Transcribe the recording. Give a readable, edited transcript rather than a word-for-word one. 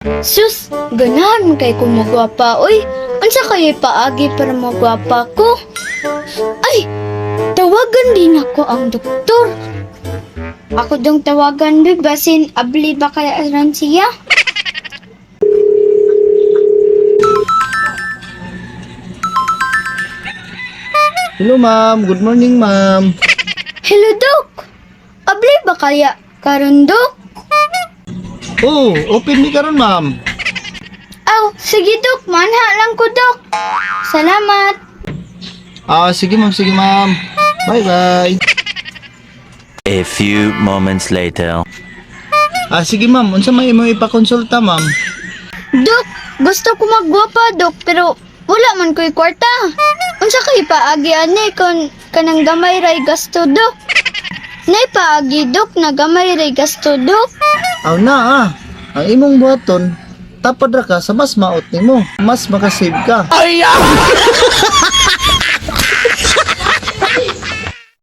Sus, ganahan man kay ko magwapa, oy. Unsa kaya'y paagi para magwapa ko? Ay, tawagan din ako ang doktor. Ako dong tawagan, big, basin abli ba kaya aran siya? Hello ma'am, good morning ma'am. Hello, Dok. Abli ba kaya karon, Dok? Oh, open ni karon ma'am. Aw, sige, Dok. Manha lang ko, Dok. Salamat. Sige ma'am, sige ma'am. Bye bye. A few moments later. Sige ma'am, unsa may imo ipakonsulta ma'am? Dok, gusto ko magwapa, Dok, pero wala man ko'y kwarta. Unsa kay paagi ani kon kanang gamay ray gasto, Dok? Nay paagi, Dok, na gamay ray gasto, Dok. Aw na ang imong buhaton, tapad ra ka sa mas maot nimo, mas makasave ka.